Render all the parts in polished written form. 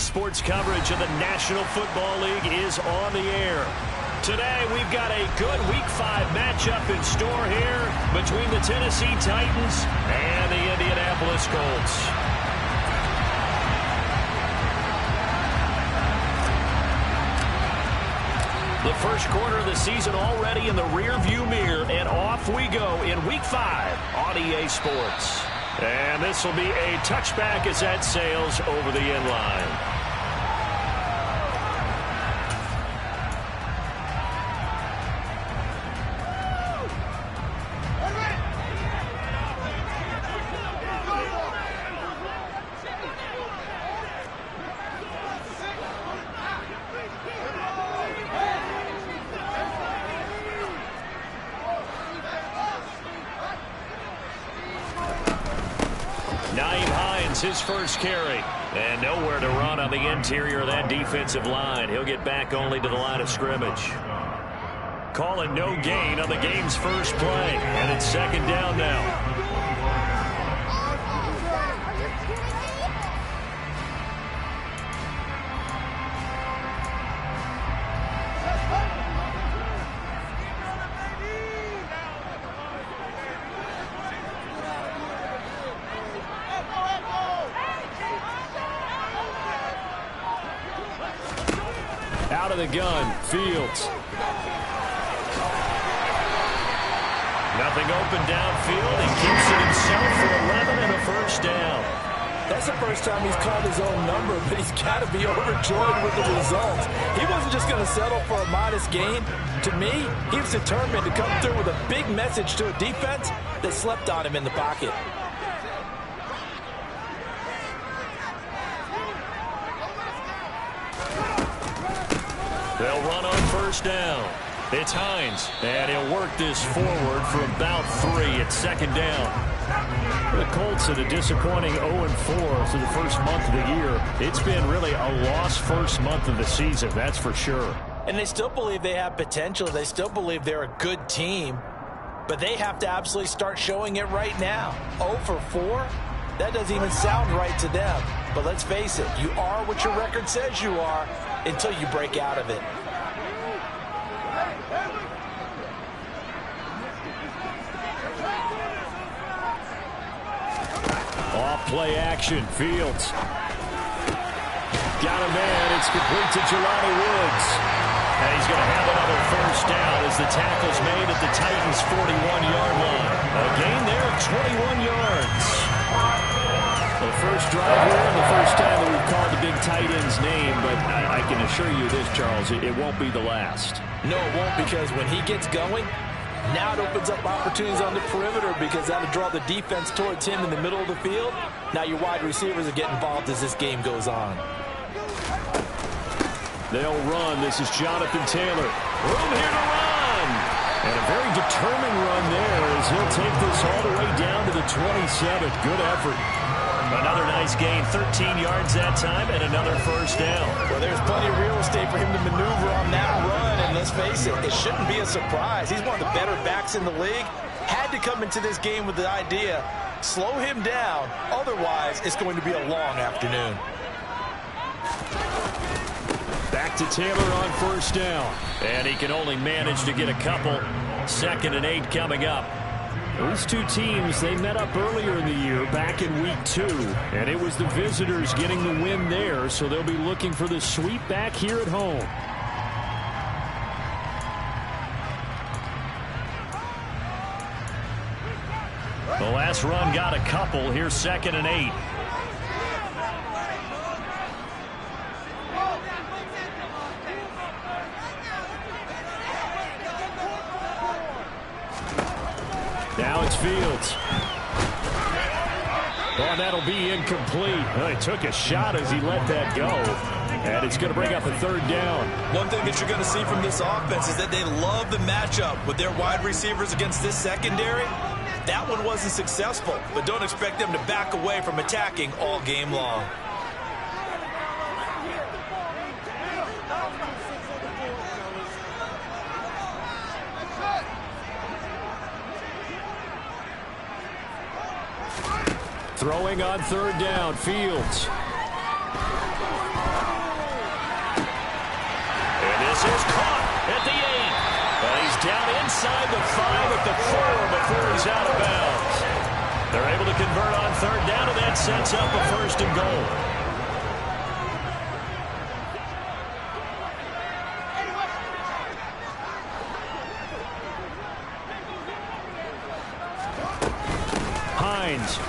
sports coverage of the National Football League is on the air. Today, we've got a good Week 5 matchup in store here between the Tennessee Titans and the Indianapolis Colts. The first quarter of the season already in the rearview mirror, and off we go in Week 5 on EA Sports. And this will be a touchback as that sails over the end line. His first carry, and nowhere to run on the interior of that defensive line. He'll get back only to the line of scrimmage. Call it no gain on the game's first play, and it's second down now. Out of the gun, Fields. Nothing open downfield. He keeps it himself for 11 and a first down. That's the first time he's called his own number, but he's got to be overjoyed with the results. He wasn't just going to settle for a modest gain. To me, he was determined to come through with a big message to a defense that slept on him in the pocket. They'll run on first down. It's Hines, and he'll work this forward for about 3 at second down. The Colts at a disappointing 0-4 through the first month of the year. It's been really a lost first month of the season, that's for sure. And they still believe they have potential. They still believe they're a good team. But they have to absolutely start showing it right now. 0-4? That doesn't even sound right to them. But let's face it, you are what your record says you are until you break out of it. Off play action, Fields. Got a man, it's complete to Jelani Woods. And he's going to have another first down as the tackle's made at the Titans' 41-yard line. A gain there of 21 yards. The first drive here and the first time that we've called the big tight end's name, but I can assure you this, Charles, it won't be the last. No, it won't, because when he gets going, now it opens up opportunities on the perimeter because that'll draw the defense towards him in the middle of the field. Now your wide receivers will get involved as this game goes on. They'll run. This is Jonathan Taylor. Room here to run. And a very determined run there as he'll take this all the way down to the 27. Good effort. Another nice gain, 13 yards that time, and another first down. Well, there's plenty of real estate for him to maneuver on that run, and let's face it, it shouldn't be a surprise. He's one of the better backs in the league. Had to come into this game with the idea, slow him down, otherwise it's going to be a long afternoon. Back to Taylor on first down, and he can only manage to get a couple. 2nd and 8 coming up. These two teams, they met up earlier in the year, back in Week 2, and it was the visitors getting the win there, so they'll be looking for the sweep back here at home. The last run got a couple. Here's 2nd and 8. Now it's Fields. Oh, that'll be incomplete. Well, he took a shot as he let that go. And it's going to bring up a 3rd down. One thing that you're going to see from this offense is that they love the matchup with their wide receivers against this secondary. That one wasn't successful, but don't expect them to back away from attacking all game long. Throwing on 3rd down, Fields. This is caught at the 8. And he's down inside the 5 at the 4 before he's out of bounds. They're able to convert on third down, and that sets up a first and goal. Hines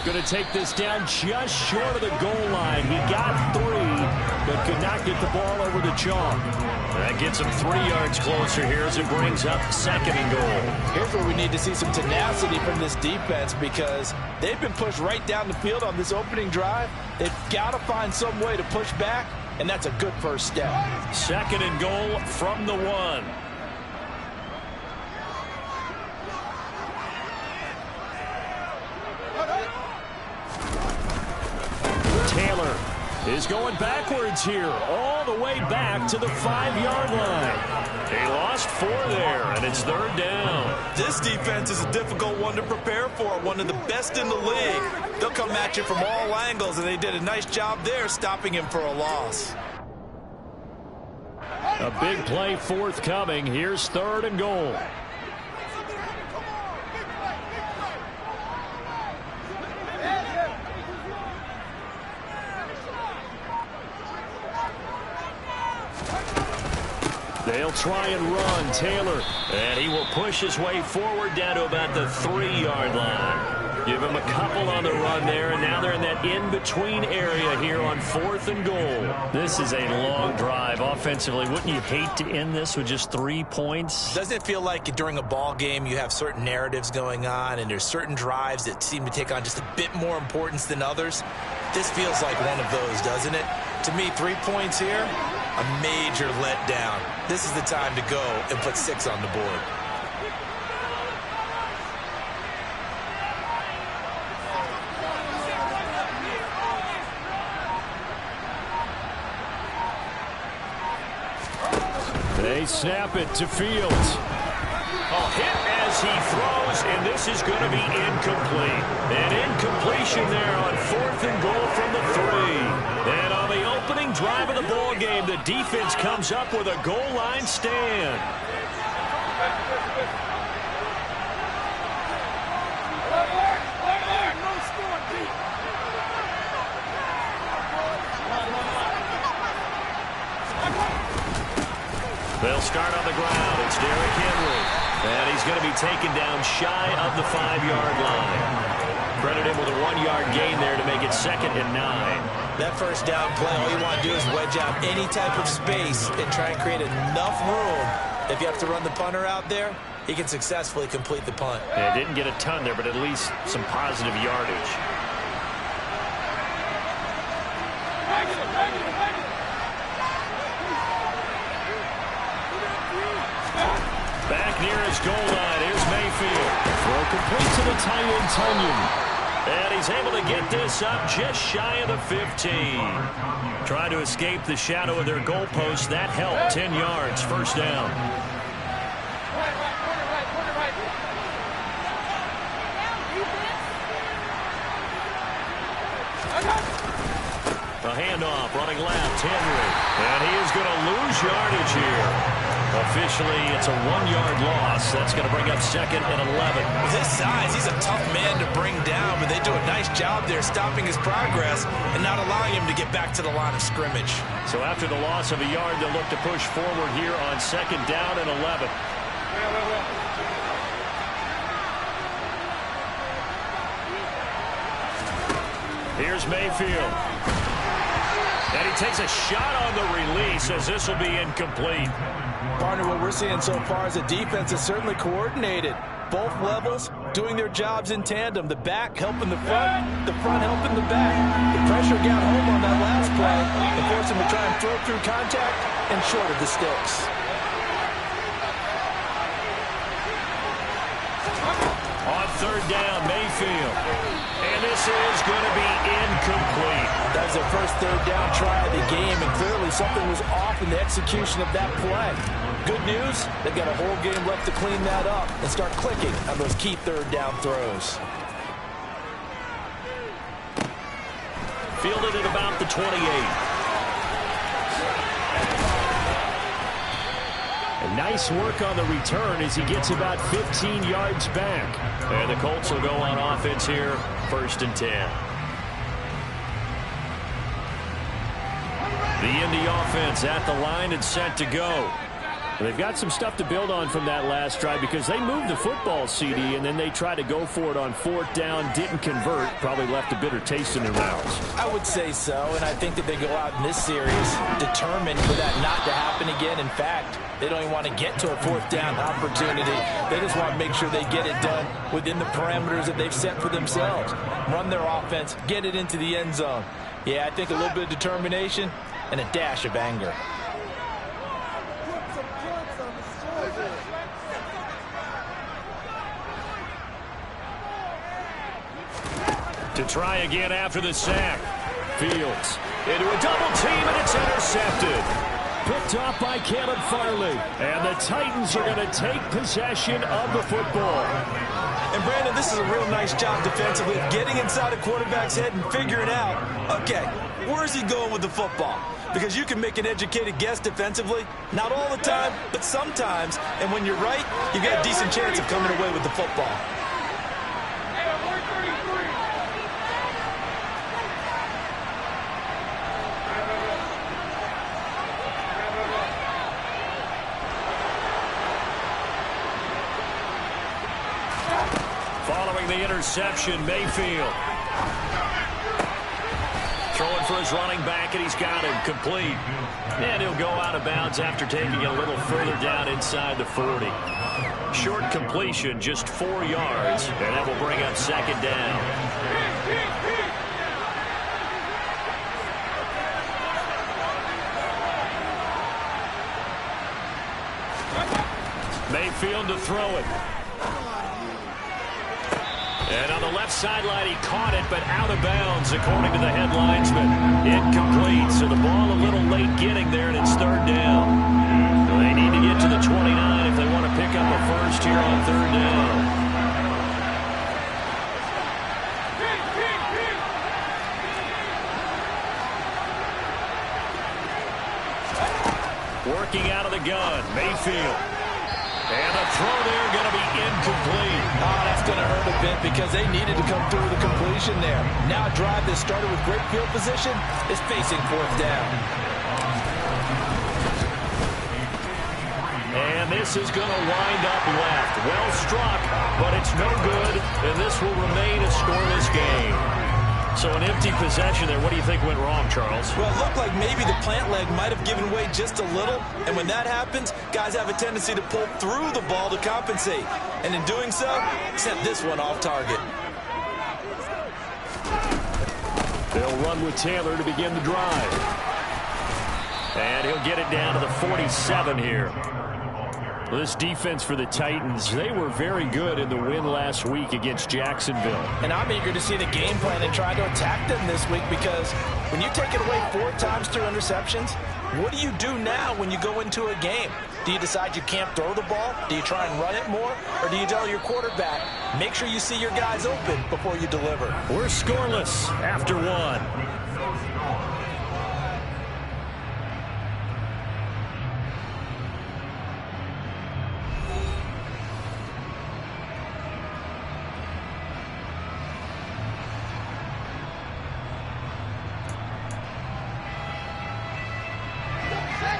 going to take this down just short of the goal line. He got 3, but could not get the ball over the chalk. That gets him 3 yards closer here as it brings up second and goal. Here's where we need to see some tenacity from this defense, because they've been pushed right down the field on this opening drive. They've got to find some way to push back, and that's a good first step. Second and goal from the 1. Taylor is going backwards here, all the way back to the 5-yard line. They lost 4 there, and it's third down. This defense is a difficult one to prepare for, one of the best in the league. They'll come at you from all angles, and they did a nice job there stopping him for a loss. A big play forthcoming. Here's third and goal. They'll try and run. Taylor, and he will push his way forward down to about the 3-yard line. Give him a couple on the run there, and now they're in that in-between area here on fourth and goal. This is a long drive offensively. Wouldn't you hate to end this with just 3 points? Doesn't it feel like during a ball game you have certain narratives going on, and there's certain drives that seem to take on just a bit more importance than others? This feels like one of those, doesn't it? To me, 3 points here, a major letdown. This is the time to go and put 6 on the board. They snap it to Fields. A hit as he throws, and this is going to be incomplete. An incompletion there on fourth and goal from the 3. And on the opening drive of the ball game, the defense comes up with a goal line stand. They'll start on the ground. It's Derrick Henry. And he's going to be taken down shy of the 5-yard line. Credit him with a 1-yard gain there to make it 2nd and 9. That first down play, all you want to do is wedge out any type of space and try and create enough room. If you have to run the punter out there, he can successfully complete the punt. Yeah, didn't get a ton there, but at least some positive yardage. Back near his goal line. Here's Mayfield. Throw complete to the tight end, Tunyon. And he's able to get this up just shy of the 15. Trying to escape the shadow of their goalpost. That helped. 10 yards. First down. A handoff. Running left. Henry. And he is going to lose yardage here. Officially, it's a 1-yard loss. That's going to bring up 2nd and 11. With his size, he's a tough man to bring down, but they do a nice job there stopping his progress and not allowing him to get back to the line of scrimmage. So after the loss of a yard, they'll look to push forward here on 2nd down and 11. Here's Mayfield. And he takes a shot on the release as this will be incomplete. Partner, what we're seeing so far is the defense is certainly coordinated. Both levels doing their jobs in tandem. The back helping the front helping the back. The pressure got home on that last play and forced him to try and throw through contact and short of the sticks. On third down, Mayfield. And this is going to be incomplete. That was their first third down try of the game, and clearly something was off in the execution of that play. Good news, they've got a whole game left to clean that up and start clicking on those key third down throws. Fielded at about the 28. Nice work on the return as he gets about 15 yards back. And the Colts will go on offense here, 1st and 10. The Indy offense at the line and set to go. They've got some stuff to build on from that last drive because they moved the football, CD, and then they tried to go for it on 4th down, didn't convert, probably left a bitter taste in their mouths. I would say so, and I think that they go out in this series determined for that not to happen again. In fact, they don't even want to get to a 4th down opportunity. They just want to make sure they get it done within the parameters that they've set for themselves. Run their offense, get it into the end zone. Yeah, I think a little bit of determination and a dash of anger. To try again after the sack. Fields into a double team, and it's intercepted. Picked off by Caleb Farley. And the Titans are going to take possession of the football. And Brandon, this is a real nice job defensively of getting inside a quarterback's head and figuring out, okay, where's he going with the football? Because you can make an educated guess defensively. Not all the time, but sometimes. And when you're right, you've got a decent chance of coming away with the football. Following the interception, Mayfield. Throwing for his running back, and he's got him complete. And he'll go out of bounds after taking it a little further down inside the 40. Short completion, just 4 yards, and that will bring up 2nd down. Mayfield to throw it. And on the left sideline, he caught it, but out of bounds, according to the head linesman. Incomplete, so the ball a little late getting there, and it's 3rd down. They need to get to the 29 if they want to pick up a first here on 3rd down. Working out of the gun, Mayfield. And the throw there going to be incomplete. Oh, that's going to hurt a bit because they needed to come through with a completion there. Now a drive that started with great field position is facing 4th down. And this is going to wind up left. Well struck, but it's no good, and this will remain a scoreless game. So an empty possession there. What do you think went wrong, Charles? Well, it looked like maybe the plant leg might have given way just a little. And when that happens, guys have a tendency to pull through the ball to compensate. And in doing so, sent this one off target. They'll run with Taylor to begin the drive. And he'll get it down to the 47 here. This defense for the Titans, they were very good in the win last week against Jacksonville. And I'm eager to see the game plan and try to attack them this week because when you take it away 4 times through interceptions, what do you do now when you go into a game? Do you decide you can't throw the ball? Do you try and run it more? Or do you tell your quarterback, make sure you see your guys open before you deliver? We're scoreless after 1.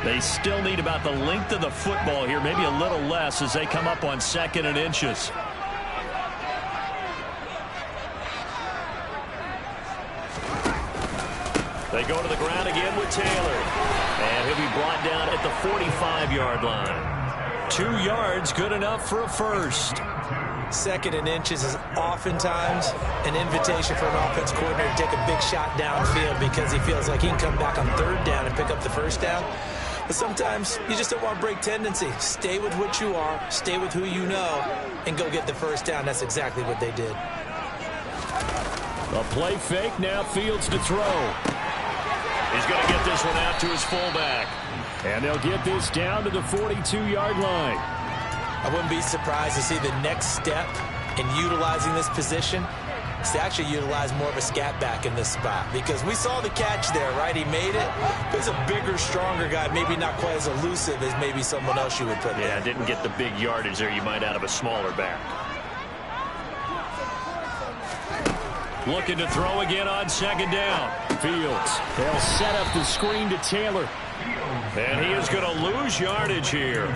They still need about the length of the football here, maybe a little less as they come up on 2nd and inches. They go to the ground again with Taylor. And he'll be brought down at the 45-yard line. 2 yards, good enough for a first. 2nd and inches is oftentimes an invitation for an offense coordinator to take a big shot downfield because he feels like he can come back on 3rd down and pick up the first down. But sometimes you just don't want to break tendency. Stay with what you are, stay with who you know, and go get the first down. That's exactly what they did. A play fake, now Fields to throw. He's going to get this one out to his fullback. And they'll get this down to the 42-yard line. I wouldn't be surprised to see the next step in utilizing this position to actually utilize more of a scat back in this spot, because we saw the catch there, right? He made it. He's a bigger, stronger guy, maybe not quite as elusive as maybe someone else you would put there. Yeah, didn't get the big yardage there you might out of a smaller back. Looking to throw again on second down. Fields. They'll set up the screen to Taylor. And he is going to lose yardage here.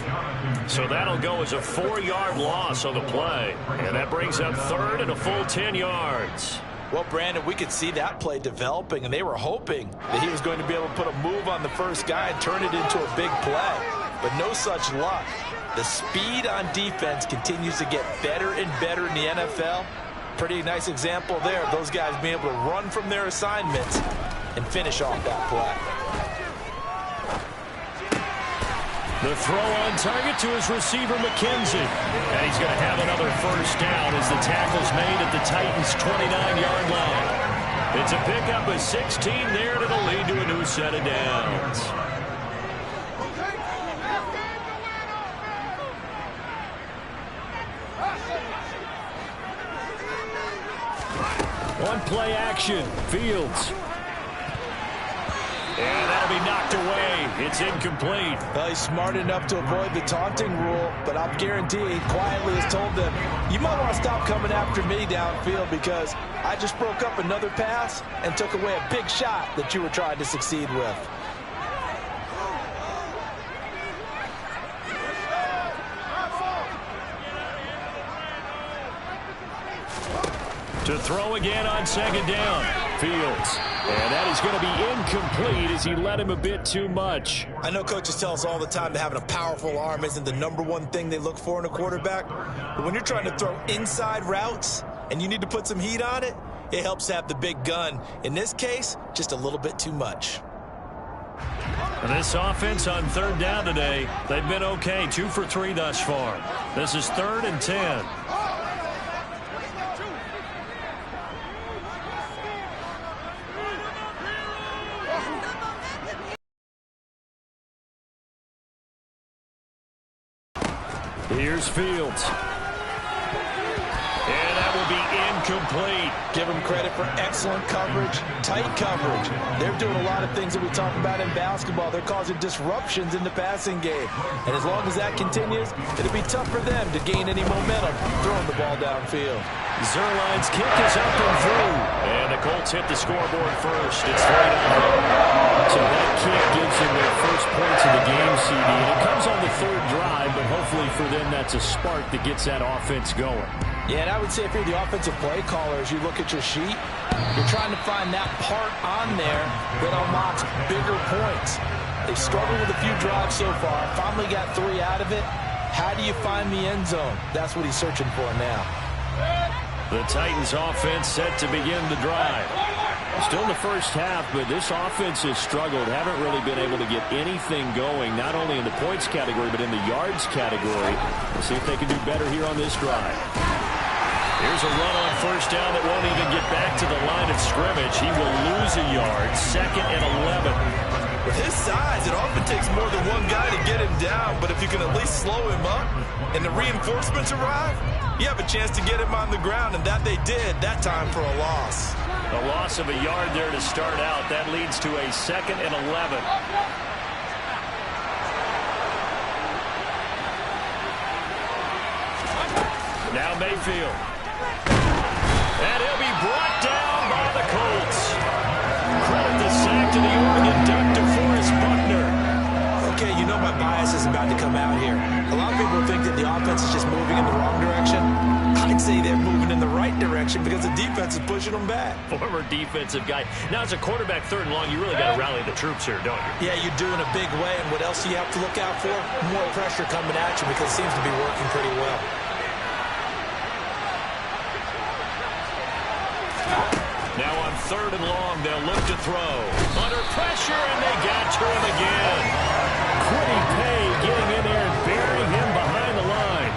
So that'll go as a 4-yard loss on the play. And that brings up third and a full 10 yards. Well, Brandon, we could see that play developing, and they were hoping that he was going to be able to put a move on the first guy and turn it into a big play. But no such luck. The speed on defense continues to get better and better in the NFL. Pretty nice example there of those guys being able to run from their assignments and finish off that play. The throw on target to his receiver, McKenzie. And he's going to have another first down as the tackle's made at the Titans' 29-yard line. It's a pickup of 16 there, and it'll lead to a new set of downs. One play action, Fields. And that'll be knocked away. It's incomplete. Well, he's smart enough to avoid the taunting rule, but I'm guaranteed quietly has told them, you might want to stop coming after me downfield because I just broke up another pass and took away a big shot that you were trying to succeed with. To throw again on second down. Fields. And that is going to be incomplete as he led him a bit too much. I know coaches tell us all the time that having a powerful arm isn't the #1 thing they look for in a quarterback. But when you're trying to throw inside routes and you need to put some heat on it, it helps to have the big gun. In this case, just a little bit too much. And this offense on third down today, they've been okay. 2 for 3 thus far. This is 3rd and 10. Here's Fields. And that will be incomplete. Give them credit for excellent coverage, tight coverage. They're doing a lot of things that we talk about in basketball. They're causing disruptions in the passing game. And as long as that continues, it'll be tough for them to gain any momentum throwing the ball downfield. Zerline's kick is up and through. And the Colts hit the scoreboard first. It's 3-0. So that kick gives them their first points of the game, CD. And it comes on the 3rd drive, but hopefully for them that's a spark that gets that offense going. Yeah, and I would say if you're the offensive play caller, as you look at your sheet, you're trying to find that part on there that unlocks bigger points. They've struggled with a few drives so far. Finally got 3 out of it. How do you find the end zone? That's what he's searching for now. The Titans offense set to begin the drive. Still in the first half, but this offense has struggled. Haven't really been able to get anything going, not only in the points category, but in the yards category. We'll see if they can do better here on this drive. Here's a run on first down that won't even get back to the line of scrimmage. He will lose a yard. 2nd and 11. With his size, it often takes more than one guy to get him down, but if you can at least slow him up and the reinforcements arrive, you have a chance to get him on the ground, and that they did that time for a loss. A loss of a yard there to start out. That leads to a 2nd and 11. Now Mayfield. And he'll be brought down by the Colts. Credit the sack to the Oregon Duck, DeForest Buckner. Okay, you know my bias is about to come out here. A lot of people think that the offense is just moving in the wrong direction. I'd say they're moving in the right direction because the defense is pushing them back. Former defensive guy. Now, as a quarterback 3rd and long, you really got to rally the troops here, don't you? Yeah, you do in a big way. And what else do you have to look out for? More pressure coming at you because it seems to be working pretty well. Now on 3rd and long, they'll look to throw. Under pressure, and they got to him again. Quiddy Pay getting in there and burying him behind the line.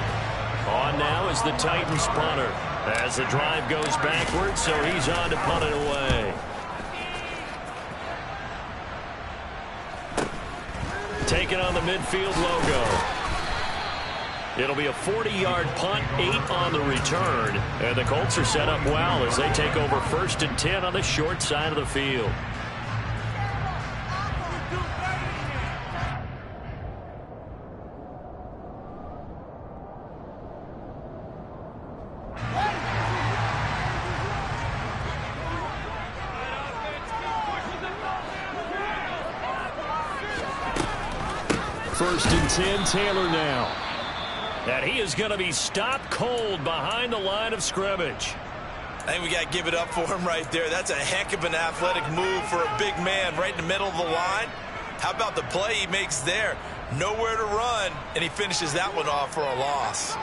On now is the Titans punter. As the drive goes backwards, so he's on to punt it away. Taking on the midfield logo. It'll be a 40-yard punt, 8 on the return. And the Colts are set up well as they take over 1st and 10 on the short side of the field. First and 10, Taylor now. And he is going to be stopped cold behind the line of scrimmage. I think we got to give it up for him right there. That's a heck of an athletic move for a big man right in the middle of the line. How about the play he makes there? Nowhere to run, and he finishes that one off for a loss.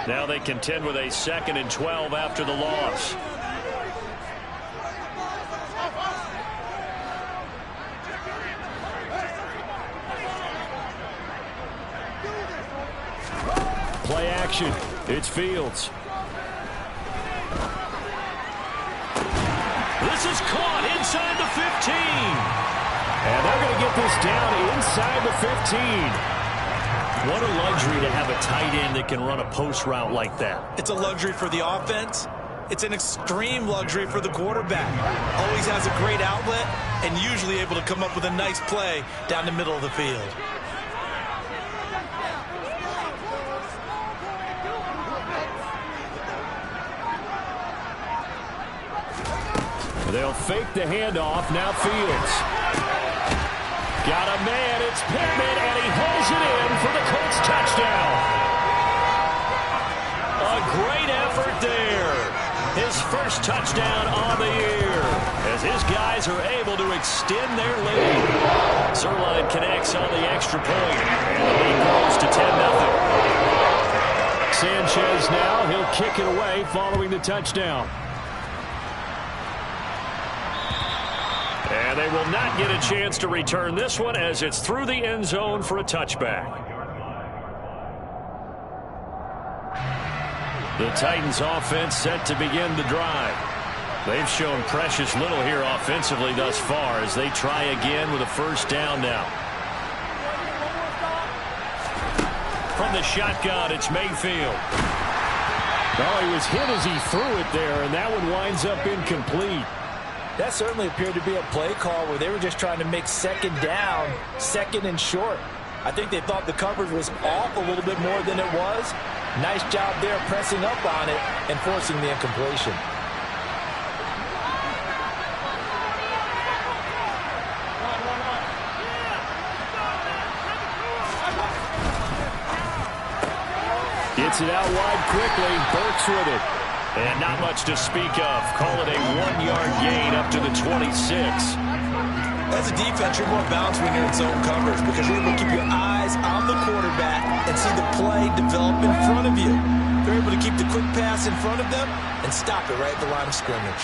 Now they contend with a 2nd and 12 after the loss. Play action. It's Fields. This is caught inside the 15. And they're going to get this down inside the 15. What a luxury to have a tight end that can run a post route like that. It's a luxury for the offense. It's an extreme luxury for the quarterback. Always has a great outlet and usually able to come up with a nice play down the middle of the field. They'll fake the handoff. Now Fields. Got a man. It's Pittman, and he holds it in for the Colts touchdown. A great effort there. His first touchdown on the year as his guys are able to extend their lead. Zerline connects on the extra point, and the lead grows to 10-0. Sanchez now. He'll kick it away following the touchdown. And they will not get a chance to return this one as it's through the end zone for a touchback. The Titans offense set to begin the drive. They've shown precious little here offensively thus far as they try again with a first down now. From the shotgun, it's Mayfield. Well, he was hit as he threw it there, and that one winds up incomplete. That certainly appeared to be a play call where they were just trying to make second down, 2nd and short. I think they thought the coverage was off a little bit more than it was. Nice job there pressing up on it and forcing the incompletion. Gets it out wide quickly. Burks with it. And not much to speak of. Call it a 1-yard gain up to the 26. As a defense, you're more balanced when you're in zone coverage because you're able to keep your eyes on the quarterback and see the play develop in front of you. They're able to keep the quick pass in front of them and stop it right at the line of scrimmage.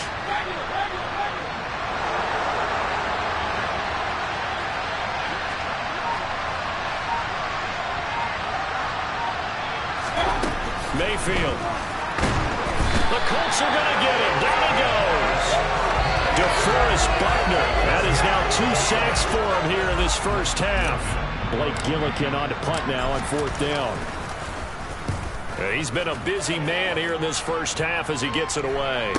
Mayfield. The Colts are going to get him. Down he goes. DeForest Buckner. That is now 2 sacks for him here in this first half. Blake Gillikin on to punt now on 4th down. He's been a busy man here in this first half as he gets it away.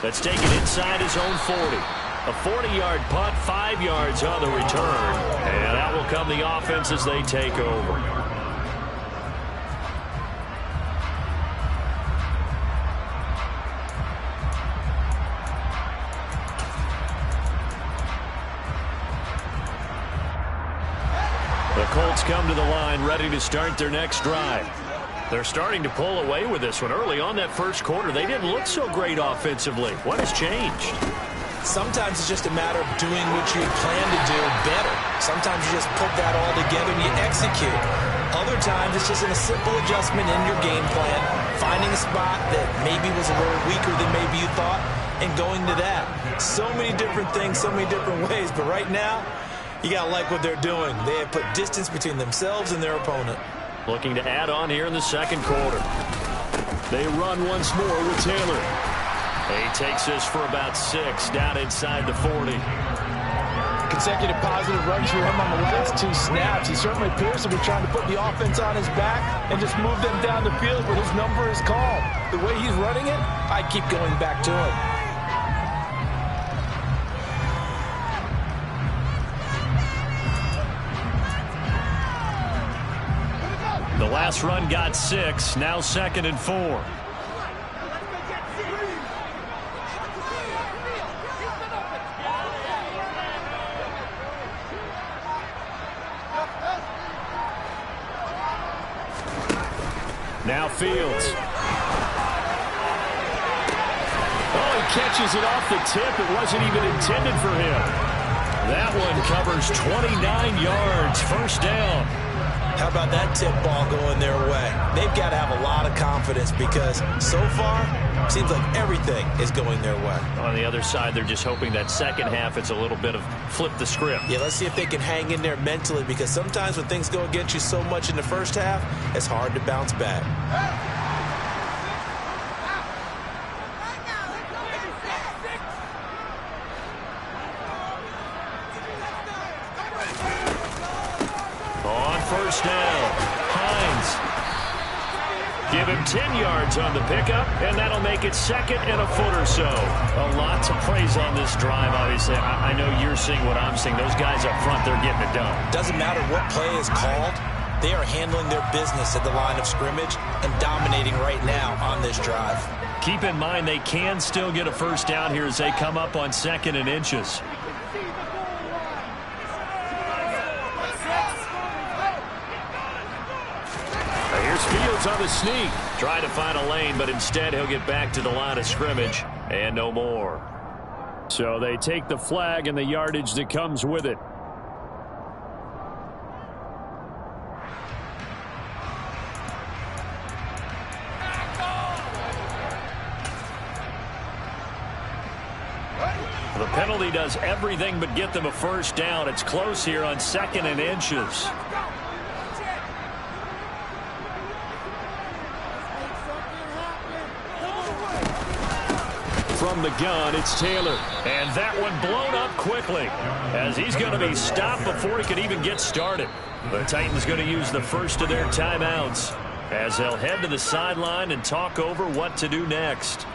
That's taken inside his own 40. A 40-yard punt, 5 yards on the return. And out will come the offense as they take over. The Colts come to the line ready to start their next drive. They're starting to pull away with this one. Early on that first quarter, they didn't look so great offensively. What has changed? Sometimes it's just a matter of doing what you plan to do better. Sometimes you just put that all together and you execute. Other times it's just a simple adjustment in your game plan, finding a spot that maybe was a little weaker than maybe you thought, and going to that. So many different things, so many different ways, but right now, you got to like what they're doing. They have put distance between themselves and their opponent. Looking to add on here in the second quarter. They run once more with Taylor. He takes this for about 6 down inside the 40. Consecutive positive runs for him on the last 2 snaps. He certainly appears to be trying to put the offense on his back and just move them down the field, but his number is called. The way he's running it, I keep going back to him. The last run got 6, now 2nd and 4. Now Fields. Oh, he catches it off the tip. It wasn't even intended for him. That one covers 29 yards. First down. How about that tip ball going their way? They've got to have a lot of confidence because so far, it seems like everything is going their way. On the other side, they're just hoping that second half it's a little bit of flip the script. Yeah, let's see if they can hang in there mentally because sometimes when things go against you so much in the first half, it's hard to bounce back. First down, Hines. Give him 10 yards on the pickup, and that'll make it 2nd and a foot or so. A lot to praise on this drive, obviously. I know you're seeing what I'm seeing. Those guys up front, they're getting it done. Doesn't matter what play is called. They are handling their business at the line of scrimmage and dominating right now on this drive. Keep in mind they can still get a first down here as they come up on 2nd and inches. Fields on the sneak. Try to find a lane, but instead he'll get back to the line of scrimmage and no more. So they take the flag and the yardage that comes with it. The penalty does everything but get them a first down. It's close here on 2nd and inches. From the gun, it's Taylor. And that one blown up quickly as he's going to be stopped before he can even get started. The Titans going to use the first of their timeouts as they'll head to the sideline and talk over what to do next.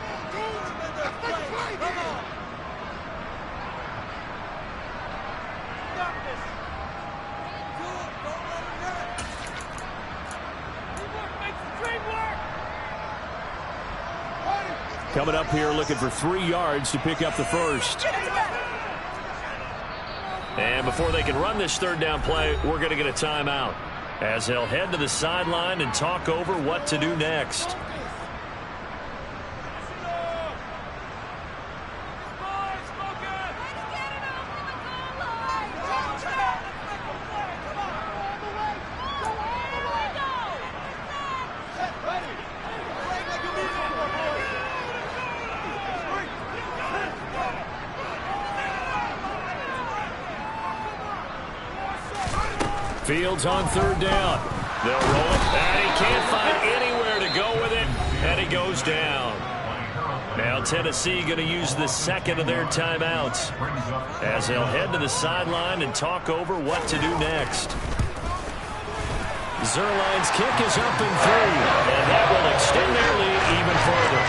Coming up here looking for 3 yards to pick up the first. And before they can run this third down play, we're going to get a timeout as they'll head to the sideline and talk over what to do next. Fields on 3rd down. They'll roll it, and he can't find anywhere to go with it, and he goes down. Now Tennessee going to use the 2nd of their timeouts as they'll head to the sideline and talk over what to do next. Zerline's kick is up and through, and that will extend their lead even further.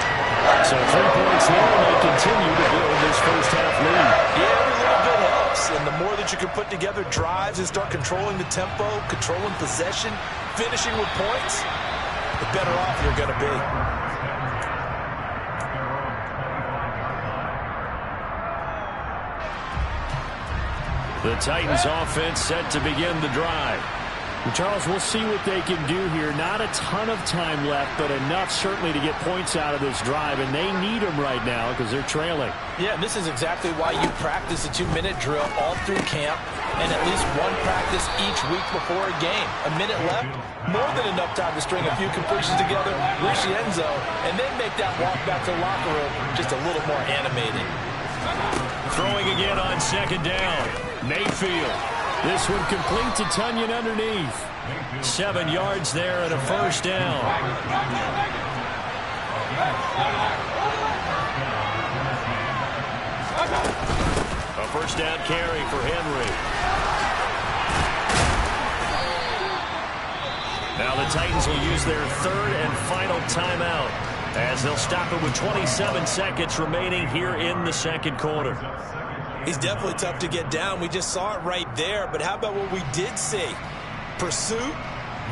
So 3 points there, and they continue to build this first half lead. Yeah, every little bit helps, and the more that you can put together drives and start controlling the tempo, controlling possession, finishing with points, the better off you're going to be. The Titans offense set to begin the drive. Charles, we'll see what they can do here. Not a ton of time left, but enough certainly to get points out of this drive, and they need them right now because they're trailing. Yeah, and this is exactly why you practice a 2-minute drill all through camp and at least one practice each week before a game. A minute left, more than enough time to string a few completions together, reach the end zone, and then make that walk back to the locker room just a little more animated. Throwing again on 2nd down. Mayfield. This one complete to Tunyon underneath. 7 yards there and a first down. A first down carry for Henry. Now the Titans will use their third and final timeout as they'll stop it with 27 seconds remaining here in the second quarter. He's definitely tough to get down. We just saw it right there. But how about what we did see? Pursuit,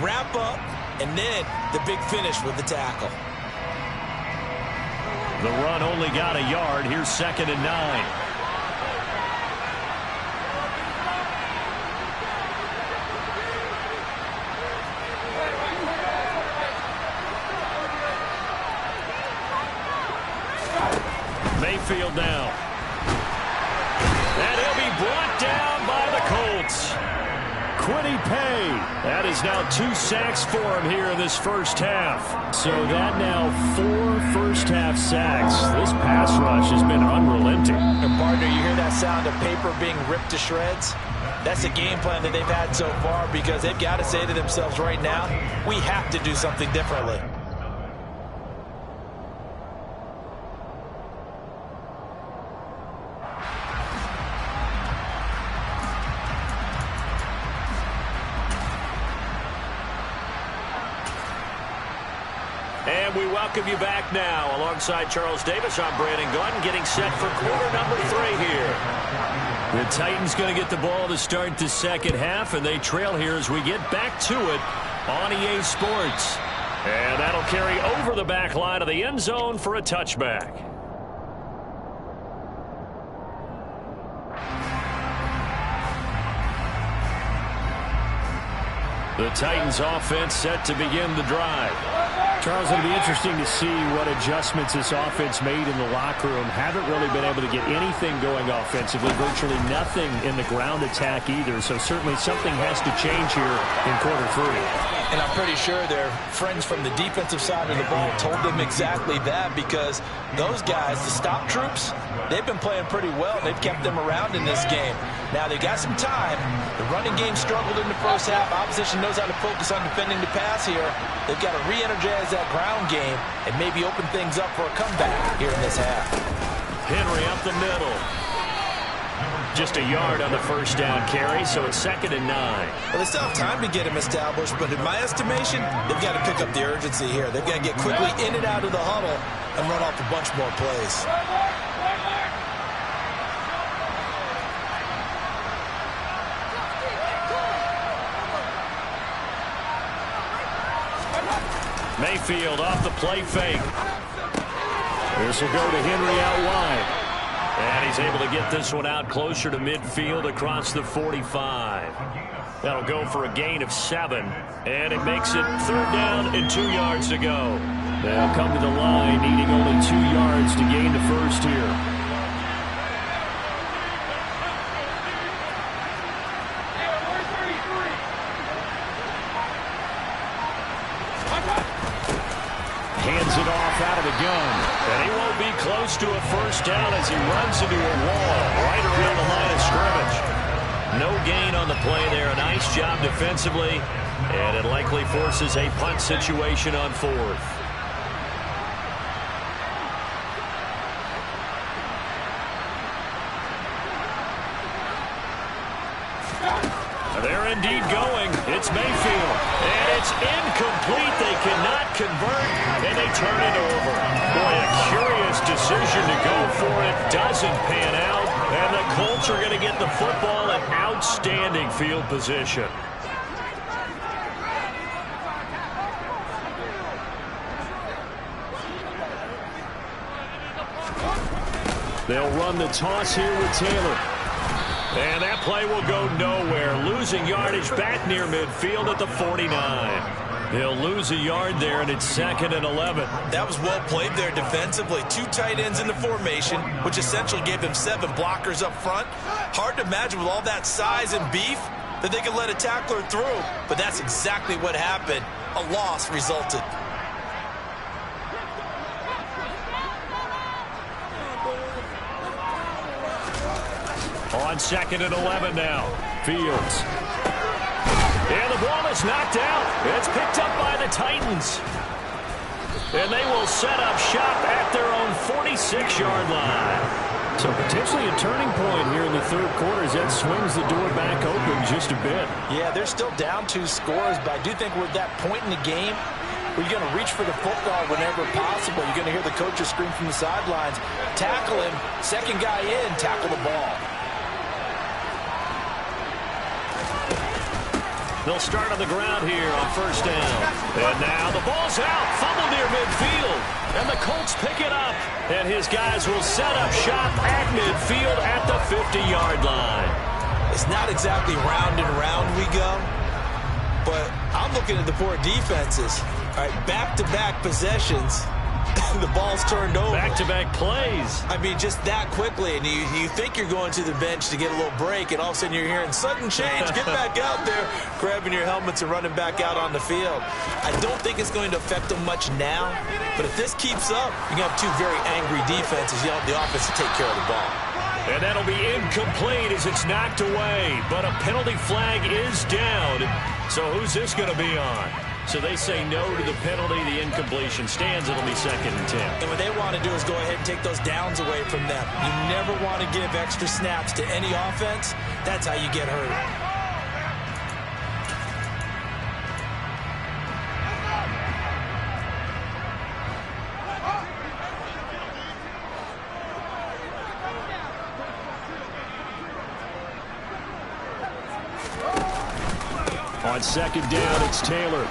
wrap up, and then the big finish with the tackle. The run only got a yard. Here's 2nd and 9. Mayfield now. And he'll be brought down by the Colts. Quiddy Pay. That is now 2 sacks for him here in this first half. So that now 4 first-half sacks. This pass rush has been unrelenting. And partner, you hear that sound of paper being ripped to shreds? That's the game plan that they've had so far because they've got to say to themselves right now, we have to do something differently. And we welcome you back now. Alongside Charles Davis, I'm Brandon Gunn, getting set for quarter number 3 here. The Titans going to get the ball to start the second half, and they trail here as we get back to it on EA Sports. And that'll carry over the back line of the end zone for a touchback. The Titans offense set to begin the drive. Charles, it'll be interesting to see what adjustments this offense made in the locker room. Haven't really been able to get anything going offensively, virtually nothing in the ground attack either. So certainly something has to change here in quarter 3. And I'm pretty sure their friends from the defensive side of the ball told them exactly that because those guys, the stop troops, they've been playing pretty well. They've kept them around in this game. Now, they got some time. The running game struggled in the first half. Opposition knows how to focus on defending the pass here. They've got to re-energize that ground game and maybe open things up for a comeback here in this half. Henry up the middle. Just a yard on the first down carry, so it's 2nd and 9. Well, they still have time to get him established, but in my estimation, they've got to pick up the urgency here. They've got to get quickly in and out of the huddle and run off a bunch more plays. Mayfield off the play fake. This will go to Henry out wide. And he's able to get this one out closer to midfield across the 45. That'll go for a gain of 7. And it makes it 3rd down and 2 yards to go. They'll come to the line needing only 2 yards to gain the first here. Hands it off out of the gun. And he won't be close to a first down as he runs into a wall right around the line of scrimmage. No gain on the play there. A nice job defensively. And it likely forces a punt situation on 4th. They're indeed going. It's Mayfield. And it's incomplete. They cannot convert, and they turn it over. Boy, a curious decision to go for it. Doesn't pan out. And the Colts are going to get the football in outstanding field position. They'll run the toss here with Taylor. And that play will go nowhere. Losing yardage back near midfield at the 49. He'll lose a yard there, and it's 2nd and 11. That was well played there defensively. 2 tight ends in the formation, which essentially gave them 7 blockers up front. Hard to imagine with all that size and beef that they could let a tackler through. But that's exactly what happened. A loss resulted. On 2nd and 11 now. Fields. And the ball is knocked out. It's picked up by the Titans. And they will set up shop at their own 46-yard line. So potentially a turning point here in the third quarter as that swings the door back open just a bit. Yeah, they're still down 2 scores, but I do think we're at that point in the game where you're going to reach for the football whenever possible. You're going to hear the coaches scream from the sidelines, tackle him, second guy in, tackle the ball. They'll start on the ground here on first down. And now the ball's out. Fumble near midfield. And the Colts pick it up. And his guys will set up shop at midfield at the 50-yard line. It's not exactly round and round we go, but I'm looking at the poor defenses. All right, back-to-back possessions. The ball's turned over. Back-to-back plays. I mean, just that quickly. And you think you're going to the bench to get a little break, and all of a sudden you're hearing sudden change. Get back out there, grabbing your helmets and running back out on the field. I don't think it's going to affect them much now, but if this keeps up, you're going to have 2 very angry defenses. You want the offense to take care of the ball. And that'll be incomplete as it's knocked away. But a penalty flag is down. So who's this going to be on? So they say no to the penalty. The incompletion stands. It'll be 2nd and 10. And what they want to do is go ahead and take those downs away from them. You never want to give extra snaps to any offense. That's how you get hurt. On 2nd down, it's Taylor.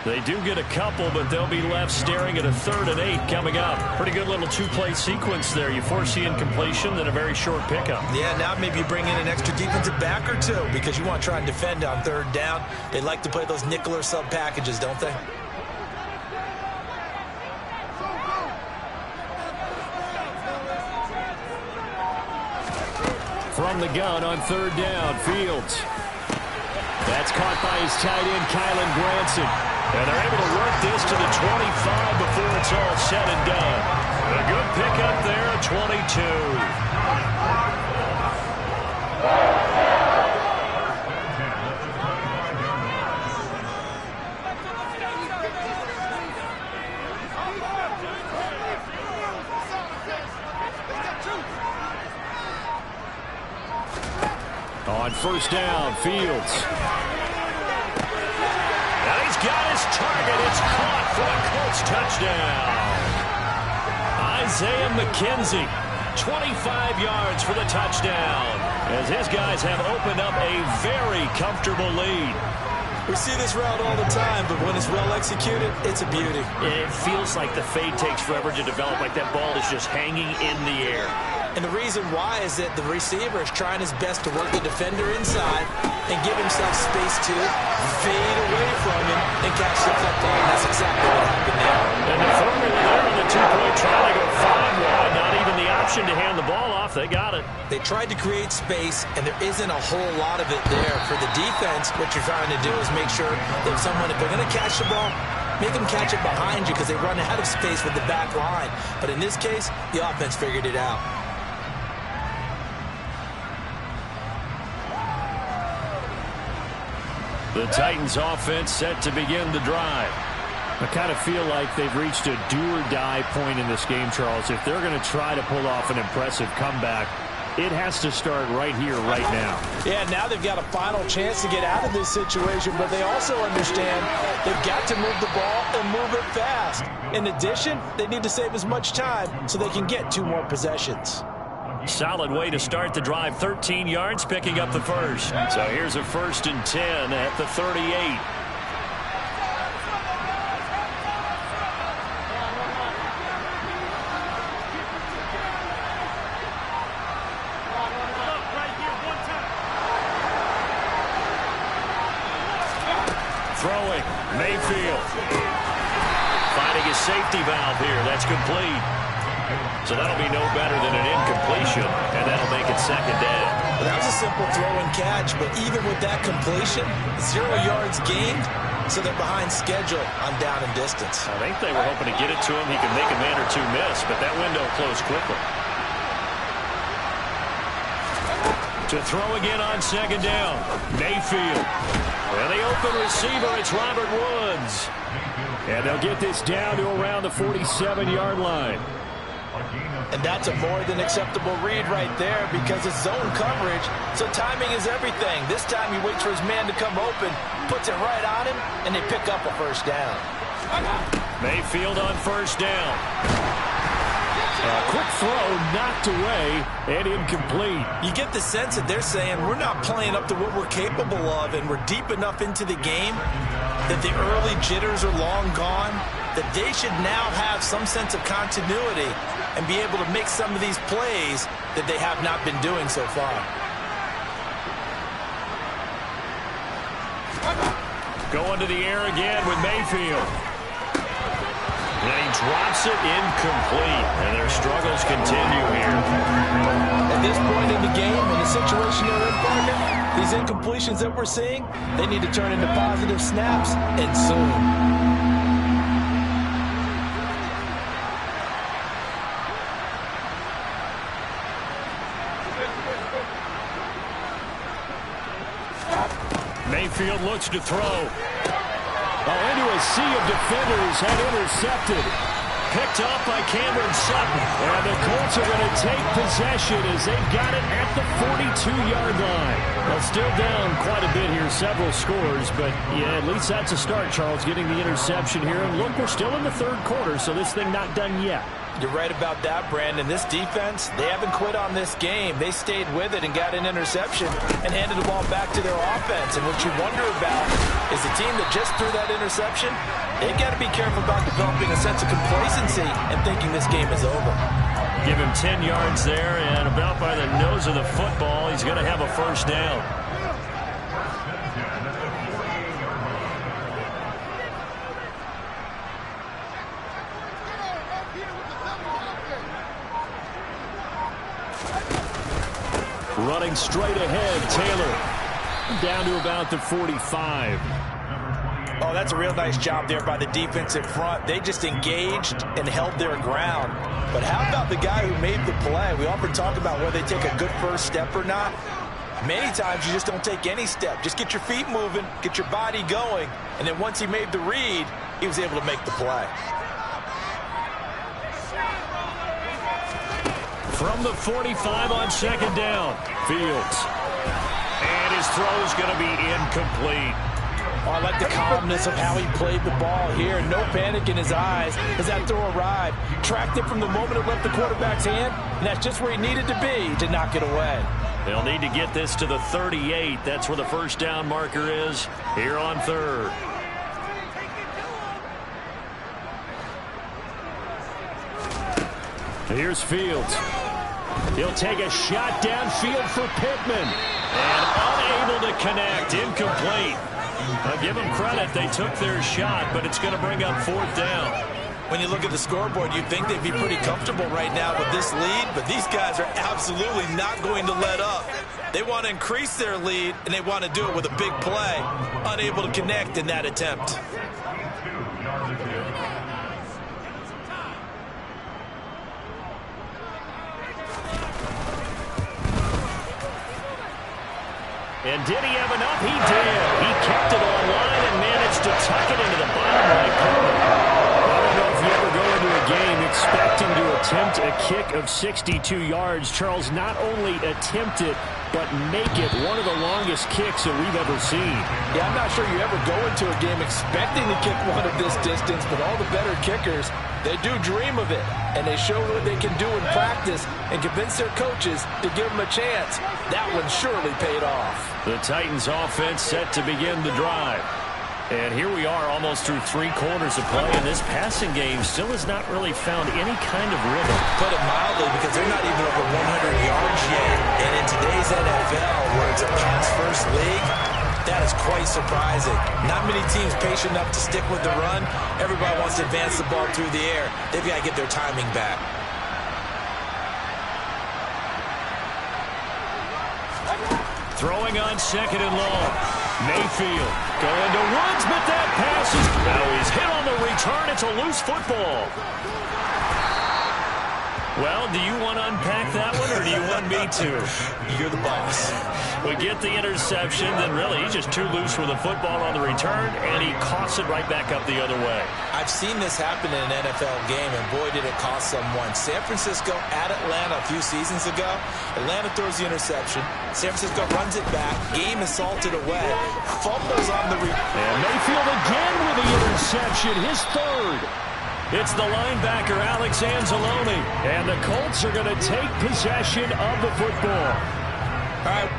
They do get a couple, but they'll be left staring at a 3rd and 8 coming up. Pretty good little 2-play sequence there. You force the incompletion, then a very short pickup. Yeah, now maybe you bring in an extra defensive back or 2 because you want to try and defend on 3rd down. They like to play those nickel or sub packages, don't they? From the gun on 3rd down, Fields. That's caught by his tight end, Kylan Granson. And they're able to work this to the 25 before it's all said and done. A good pickup there at 22. On 1st down, Fields. And he's got his target. It's caught for a Colts touchdown. Isaiah McKenzie, 25 yards for the touchdown, as his guys have opened up a very comfortable lead. We see this route all the time, but when it's well executed, it's a beauty. It feels like the fade takes forever to develop, like that ball is just hanging in the air. And the reason why is that the receiver is trying his best to work the defender inside and give himself space to fade away from him and catch the football. And that's exactly what happened there. And the formula there on the 2-point try to go 5 wide. Not even the option to hand the ball off. They got it. They tried to create space, and there isn't a whole lot of it there. For the defense, what you're trying to do is make sure that if they're going to catch the ball, make them catch it behind you because they run out of space with the back line. But in this case, the offense figured it out. The Titans offense set to begin the drive. I kind of feel like they've reached a do-or-die point in this game, Charles. If they're going to try to pull off an impressive comeback, it has to start right here, right now. Yeah, now they've got a final chance to get out of this situation, but they also understand they've got to move the ball and move it fast. In addition, they need to save as much time so they can get 2 more possessions. Solid way to start the drive. 13 yards, picking up the first. So here's a 1st and 10 at the 38. Throwing, Mayfield. Finding his safety valve here. That's complete. So that'll be no better than an incompletion, and that'll make it 2nd down. Well, that was a simple throw and catch, but even with that completion, 0 yards gained, so they're behind schedule on down and distance. I think they were hoping to get it to him. He could make a man or 2 miss, but that window closed quickly. To throw again on 2nd down, Mayfield. And the open receiver, it's Robert Woods. And they'll get this down to around the 47-yard line. And that's a more than acceptable read right there because it's zone coverage, so timing is everything. This time he waits for his man to come open, puts it right on him, and they pick up a first down. Mayfield on first down. A quick throw knocked away and incomplete. You get the sense that they're saying we're not playing up to what we're capable of, and we're deep enough into the game that the early jitters are long gone, that they should now have some sense of continuity and be able to make some of these plays that they have not been doing so far. Going to the air again with Mayfield. And he drops it incomplete. And their struggles continue here. At this point in the game, in the situation they're in, partner, these incompletions that we're seeing, they need to turn into positive snaps, and soon. Mayfield looks to throw. Into a sea of defenders and intercepted. Picked up by Cameron Sutton. And the Colts are going to take possession as they've got it at the 42-yard line. Well, still down quite a bit here, several scores, but yeah, at least that's a start, Charles, getting the interception here. And look, we're still in the third quarter, so this thing not done yet. You're right about that, Brandon. This defense, they haven't quit on this game. They stayed with it and got an interception and handed the ball back to their offense. And what you wonder about is the team that just threw that interception, they've got to be careful about developing a sense of complacency and thinking this game is over. Give him 10 yards there, and about by the nose of the football, he's going to have a first down. Running straight ahead, Taylor down to about the 45. Oh, that's a real nice job there by the defensive front. They just engaged and held their ground. But how about the guy who made the play? We often talk about whether they take a good first step or not. Many times you just don't take any step. Just get your feet moving, get your body going, and then once he made the read, he was able to make the play. From the 45 on second down, Fields. And his throw's going to be incomplete. Oh, I like the calmness of how he played the ball here. No panic in his eyes as that throw arrived. Tracked it from the moment it left the quarterback's hand, and that's just where he needed to be to knock it away. They'll need to get this to the 38. That's where the first down marker is here on third. Here's Fields. He'll take a shot downfield for Pittman. And unable to connect. Incomplete. I'll give them credit. They took their shot, but it's going to bring up fourth down. When you look at the scoreboard, you'd think they'd be pretty comfortable right now with this lead, but these guys are absolutely not going to let up. They want to increase their lead, and they want to do it with a big play. Unable to connect in that attempt. And did he have enough? He did. He kept it on line and managed to tuck it into the bottom right corner. I don't know if you ever go into a game expecting to attempt a kick of 62 yards. Charles, not only attempt it, but make it one of the longest kicks that we've ever seen. Yeah, I'm not sure you ever go into a game expecting to kick one of this distance, but all the better kickers, they do dream of it, and they show what they can do in practice and convince their coaches to give them a chance. That one surely paid off. The Titans offense set to begin the drive. And here we are almost through 3 quarters of play, and this passing game still has not really found any kind of rhythm. Put it mildly, because they're not even over 100 yards yet. And in today's NFL, where it's a pass-first league, that is quite surprising. Not many teams patient enough to stick with the run. Everybody wants to advance the ball through the air. They've got to get their timing back. Throwing on second and long. Mayfield going to Woods, but that pass is... Now he's hit on the return. It's a loose football. Well, do you want to unpack that one, or do you want me to? You're the boss. We get the interception, then really he's just too loose with the football on the return, and he coughs it right back up the other way. I've seen this happen in an NFL game, and boy, did it cost someone. San Francisco at Atlanta a few seasons ago. Atlanta throws the interception. San Francisco runs it back. Game is salted away. Fumbles on the and Mayfield again with the interception, his third. It's the linebacker, Alex Anzalone, and the Colts are going to take possession of the football. All right.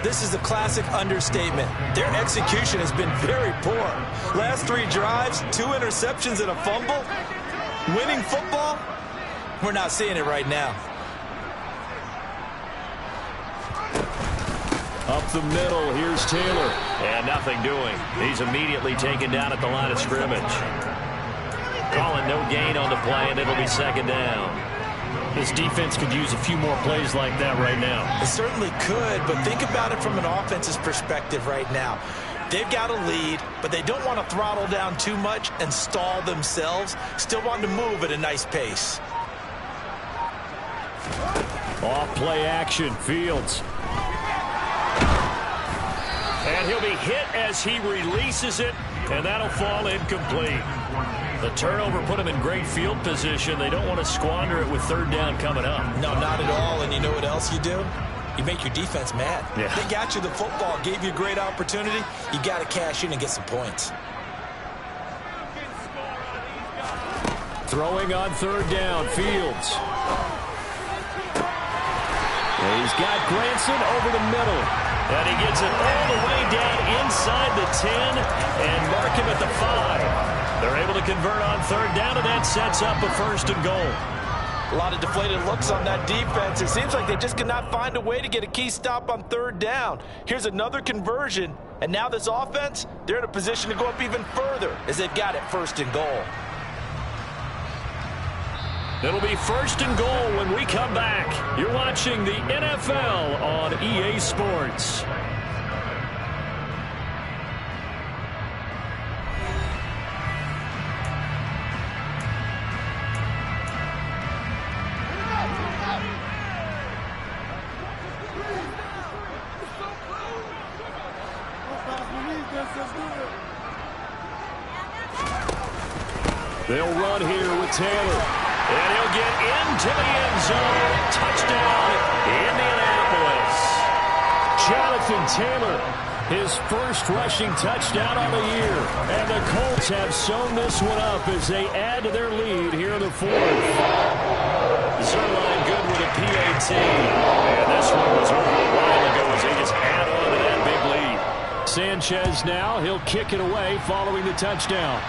This is a classic understatement. Their execution has been very poor. Last 3 drives, 2 interceptions and a fumble. Winning football? We're not seeing it right now. Up the middle, here's Taylor. And nothing doing. He's immediately taken down at the line of scrimmage. Calling no gain on the play, and it'll be second down. This defense could use a few more plays like that right now. It certainly could, but think about it from an offense's perspective right now. They've got a lead, but they don't want to throttle down too much and stall themselves. Still want to move at a nice pace. Off play action, Fields. And he'll be hit as he releases it, and that'll fall incomplete. The turnover put him in great field position. They don't want to squander it with third down coming up. No, not at all. And you know what else you do? You make your defense mad. Yeah. They got you the football, gave you a great opportunity. You got to cash in and get some points. Throwing on third down, Fields. He's got Granson over the middle. And he gets it all the way down inside the 10 and mark him at the 5. They're able to convert on third down, and that sets up a first and goal. A lot of deflated looks on that defense. It seems like they just cannot find a way to get a key stop on third down. Here's another conversion, and now this offense, they're in a position to go up even further as they've got it first and goal. It'll be first and goal when we come back. You're watching the NFL on EA Sports. They'll run here with Taylor. And he'll get into the end zone. Touchdown, Indianapolis. Jonathan Taylor, his first rushing touchdown on the year. And the Colts have sewn this one up as they add to their lead here in the fourth. Zerline good with a PAT. And this one was over a while ago as they just add on to that big lead. Sanchez now, he'll kick it away following the touchdown.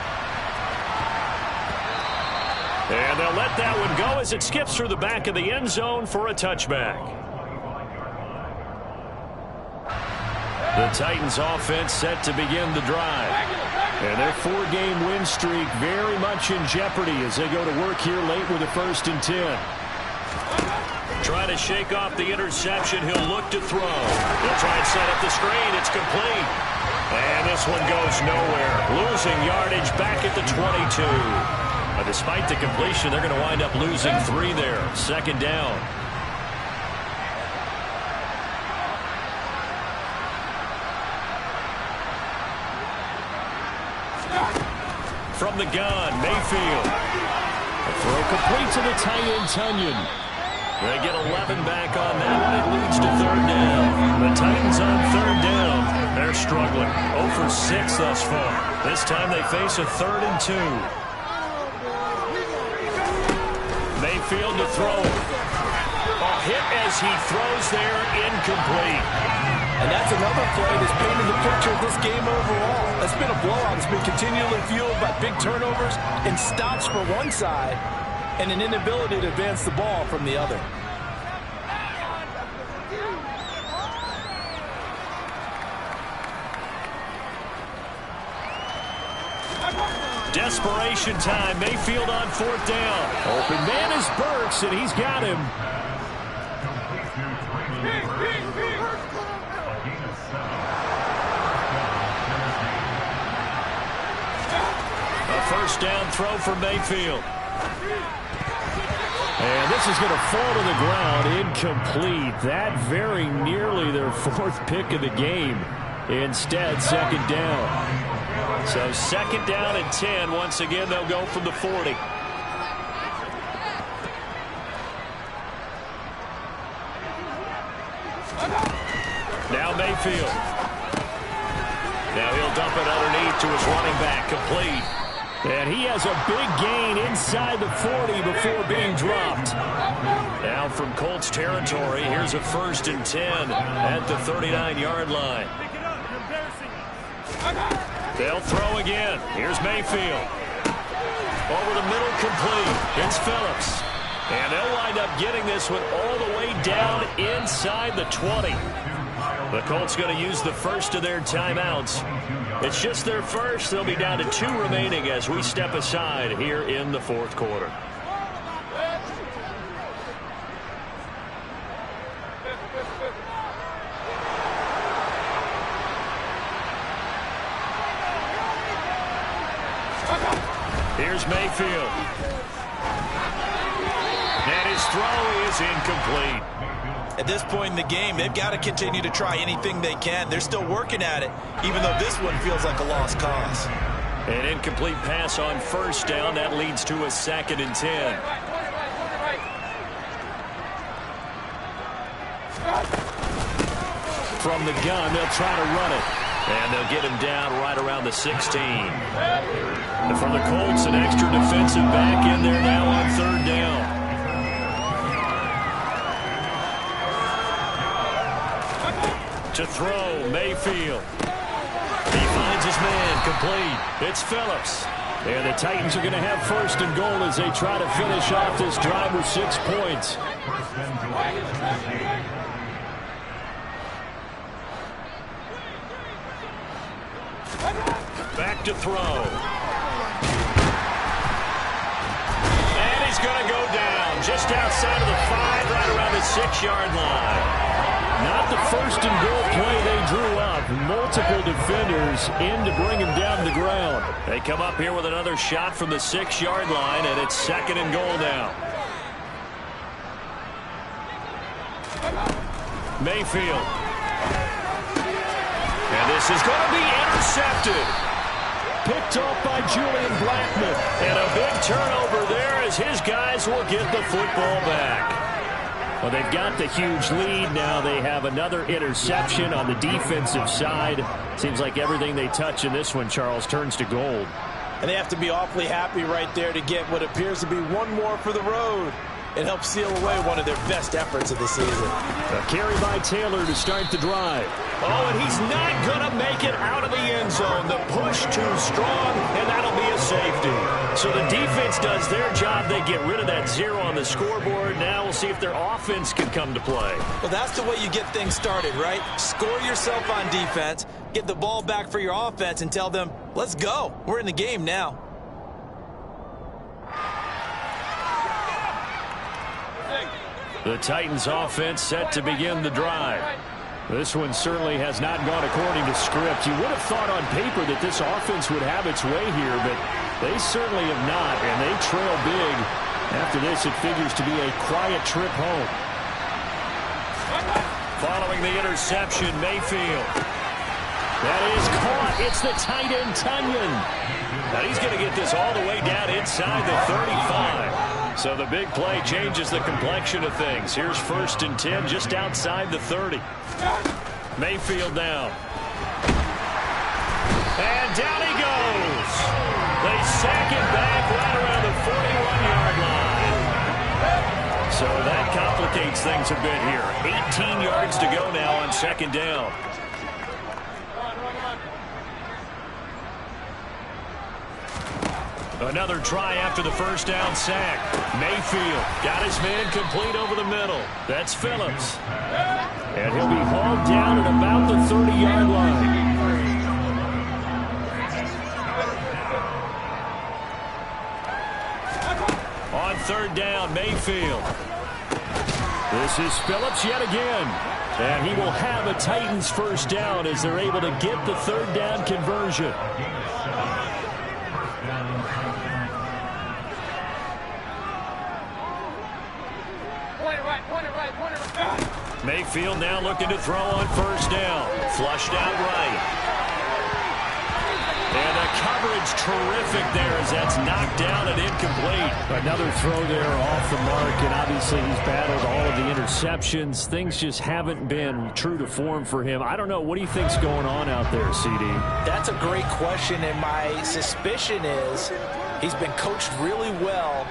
And they'll let that one go as it skips through the back of the end zone for a touchback. The Titans offense set to begin the drive. And their 4-game win streak very much in jeopardy as they go to work here late with a 1st and 10. Trying to shake off the interception. He'll look to throw. He'll try and set up the screen. It's complete. And this one goes nowhere. Losing yardage back at the 22. Despite the completion, they're going to wind up losing 3 there. Second down. From the gun, Mayfield. A throw complete to the tight end, Tunyon. They get 11 back on that one. It leads to third down. The Titans on third down. They're struggling. 0 for 6 thus far. This time they face a 3rd and 2. Mayfield to throw. A hit as he throws there, incomplete. And that's another play that's painted the picture of this game overall. It's been a blowout. It's been continually fueled by big turnovers and stops for one side and an inability to advance the ball from the other. Desperation time. Mayfield on 4th down. Open man is Burks, and he's got him. A first down throw for Mayfield. And this is going to fall to the ground. Incomplete. That very nearly their 4th pick of the game. Instead, 2nd down. So 2nd down and 10. Once again, they'll go from the 40. Now Mayfield. Now he'll dump it underneath to his running back. Complete. And he has a big gain inside the 40 before being dropped. Now from Colts territory, here's a 1st and 10 at the 39-yard line. They'll throw again. Here's Mayfield. Over the middle, complete. It's Phillips. And they'll wind up getting this one all the way down inside the 20. The Colts going to use the first of their timeouts. It's just their first. They'll be down to 2 remaining as we step aside here in the 4th quarter. Here's Mayfield. And his throw is incomplete. At this point in the game, they've got to continue to try anything they can. They're still working at it, even though this one feels like a lost cause. An incomplete pass on 1st down. That leads to a 2nd and 10. From the gun, they'll try to run it. And they'll get him down right around the 16. And for the Colts, an extra defensive back in there now on 3rd down. To throw, Mayfield. He finds his man, complete. It's Phillips. And the Titans are going to have 1st and goal as they try to finish off this drive with 6 points. Back to throw. And he's going to go down just outside of the 5, right around the 6-yard line. Not the 1st and goal play they drew up. Multiple defenders in to bring him down to the ground. They come up here with another shot from the 6-yard line, and it's 2nd and goal now. Mayfield. And this is going to be intercepted. Picked off by Julian Blackman. And a big turnover there as his guys will get the football back. Well, they've got the huge lead now. They have another interception on the defensive side. Seems like everything they touch in this one, Charles, turns to gold. And they have to be awfully happy right there to get what appears to be one more for the road. It helps seal away one of their best efforts of the season. A carry by Taylor to start the drive. Oh, and he's not going to make it out of the end zone. The push too strong, and that'll be a safety. So the defense does their job. They get rid of that 0 on the scoreboard. Now we'll see if their offense can come to play. Well, that's the way you get things started, right? Score yourself on defense, get the ball back for your offense, and tell them, let's go. We're in the game now. The Titans offense set to begin the drive. This one certainly has not gone according to script. You would have thought on paper that this offense would have its way here, but they certainly have not, and they trail big. After this, it figures to be a quiet trip home. Following the interception, Mayfield. That is caught. It's the tight end, Tunyon. Now he's going to get this all the way down inside the 35. So the big play changes the complexion of things. Here's 1st and 10 just outside the 30. Mayfield down. And down he goes. They sack it back right around the 41-yard line. So that complicates things a bit here. 18 yards to go now on 2nd down. Another try after the 1st down sack. Mayfield got his man complete over the middle. That's Phillips. And he'll be hauled down at about the 30-yard line. third down, Mayfield. This is Phillips yet again. And he will have a Titans first down as they're able to get the third down conversion. Mayfield now looking to throw on first down. Flushed out right. And the coverage terrific there as that's knocked down and incomplete. Another throw there off the mark, and obviously he's battled all of the interceptions. Things just haven't been true to form for him. I don't know. What do you think's going on out there, CD? That's a great question, and my suspicion is he's been coached really well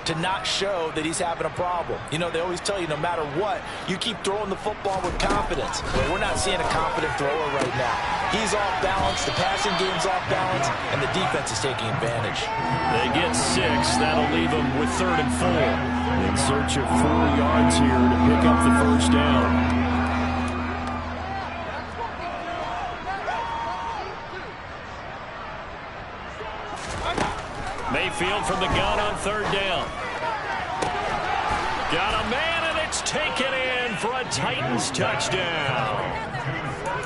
to not show that he's having a problem. You know, they always tell you no matter what, you keep throwing the football with confidence. Well, we're not seeing a confident thrower right now. He's off balance, the passing game's off balance, and the defense is taking advantage. They get 6. That'll leave them with 3rd and 4. In search of 4 yards here to pick up the first down. Mayfield from the gun on 3rd down. Got a man, and it's taken in for a Titans touchdown.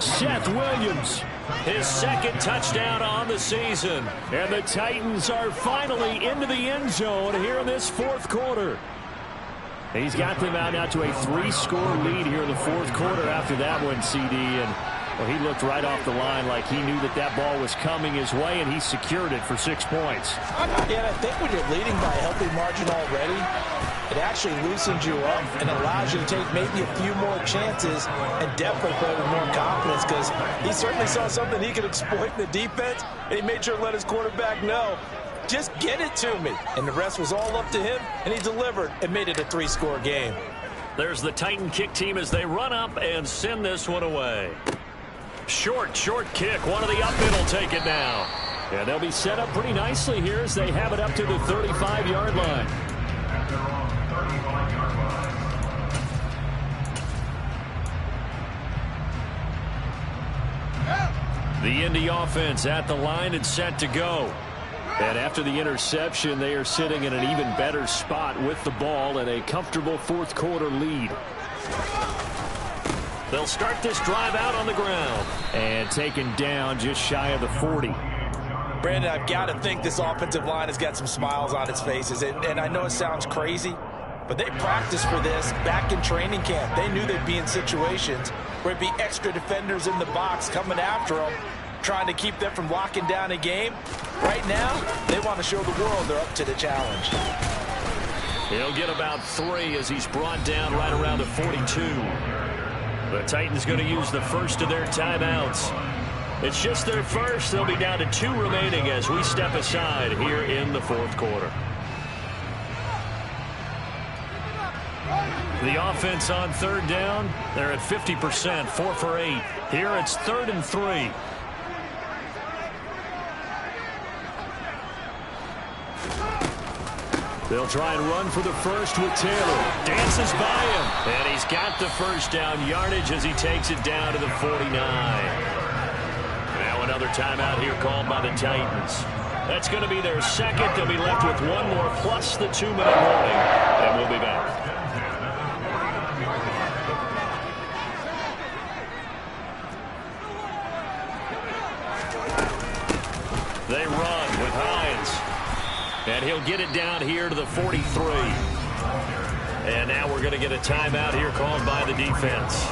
Seth Williams, his 2nd touchdown on the season. And the Titans are finally into the end zone here in this 4th quarter. He's got them out now to a 3-score lead here in the 4th quarter after that one, CD. And well, he looked right off the line like he knew that that ball was coming his way, and he secured it for 6 points. Yeah, I think when you're leading by a healthy margin already, it actually loosens you up and allows you to take maybe a few more chances and definitely play with more confidence, because he certainly saw something he could exploit in the defense, and he made sure to let his quarterback know, just get it to me. And the rest was all up to him, and he delivered and made it a 3-score game. There's the Titan kick team as they run up and send this one away. Short kick. One of the up middle take it now. And they'll be set up pretty nicely here as they have it up to the 35-yard line. The Indy offense at the line and set to go. And after the interception, they are sitting in an even better spot with the ball and a comfortable 4th quarter lead. They'll start this drive out on the ground. And taken down just shy of the 40. Brandon, I've got to think this offensive line has got some smiles on its faces. And I know it sounds crazy, but they practiced for this back in training camp. They knew they'd be in situations where it'd be extra defenders in the box coming after them, trying to keep them from locking down a game. Right now, they want to show the world they're up to the challenge. He'll get about 3 as he's brought down right around the 42. The Titans going to use the first of their timeouts. It's just their first. They'll be down to 2 remaining as we step aside here in the 4th quarter. The offense on 3rd down, they're at 50%, 4 for 8. Here it's 3rd and 3. They'll try and run for the first with Taylor. Dances by him. And he's got the first down yardage as he takes it down to the 49. Now another timeout here called by the Titans. That's going to be their 2nd. They'll be left with 1 more plus the 2-minute warning. And we'll be back. They run with Hines. And he'll get it down here to the 43. And now we're going to get a timeout here called by the defense.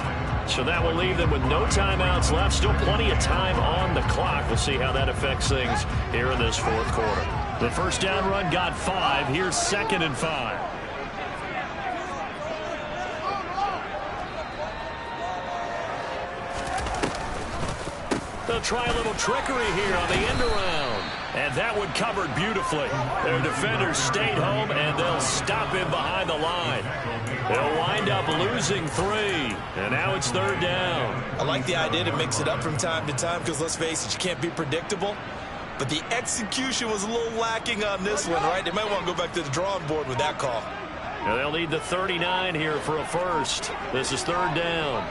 So that will leave them with no timeouts left. Still plenty of time on the clock. We'll see how that affects things here in this 4th quarter. The first down run got 5. Here's 2nd and 5. They'll try a little trickery here on the end around. And that one covered beautifully. Their defenders stayed home, and they'll stop him behind the line. They'll wind up losing 3. And now it's 3rd down. I like the idea to mix it up from time to time because, let's face it, you can't be predictable. But the execution was a little lacking on this one, right? They might want to go back to the drawing board with that call. Now they'll need the 39 here for a first. This is 3rd down.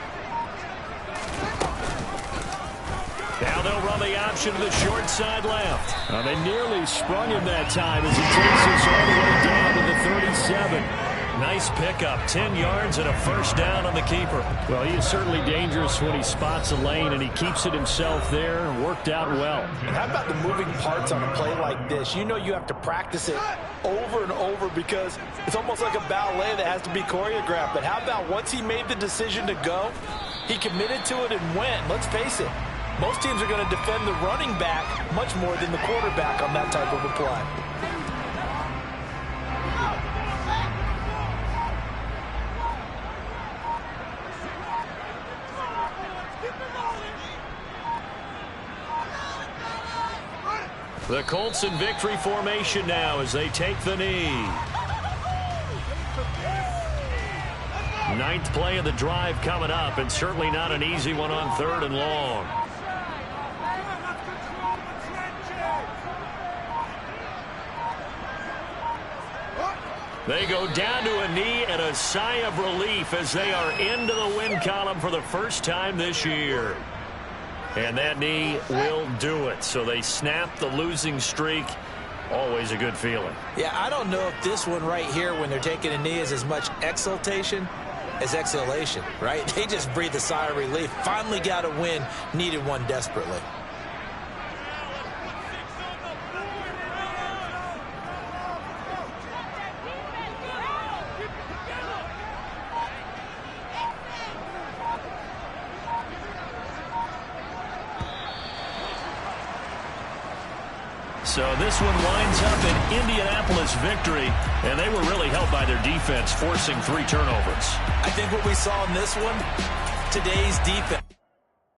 Now they'll run the option to the short side left. They nearly sprung him that time as he takes us all the way down to the 37. Nice pickup, 10 yards and a first down on the keeper. Well, he is certainly dangerous when he spots a lane, and he keeps it himself there. Worked out well. And how about the moving parts on a play like this? You know you have to practice it over and over because it's almost like a ballet that has to be choreographed. But how about once he made the decision to go, he committed to it and went. Let's face it, most teams are going to defend the running back much more than the quarterback on that type of a play. The Colts in victory formation now as they take the knee. Ninth play of the drive coming up, and certainly not an easy one on 3rd and long. They go down to a knee and a sigh of relief as they are into the win column for the first time this year. And that knee will do it. So they snap the losing streak. Always a good feeling. Yeah, I don't know if this one right here when they're taking a knee is as much exultation as exhalation, right? They just breathe a sigh of relief. Finally got a win. Needed one desperately. So this one winds up an Indianapolis victory, and they were really helped by their defense, forcing 3 turnovers. I think what we saw in this one, today's defense.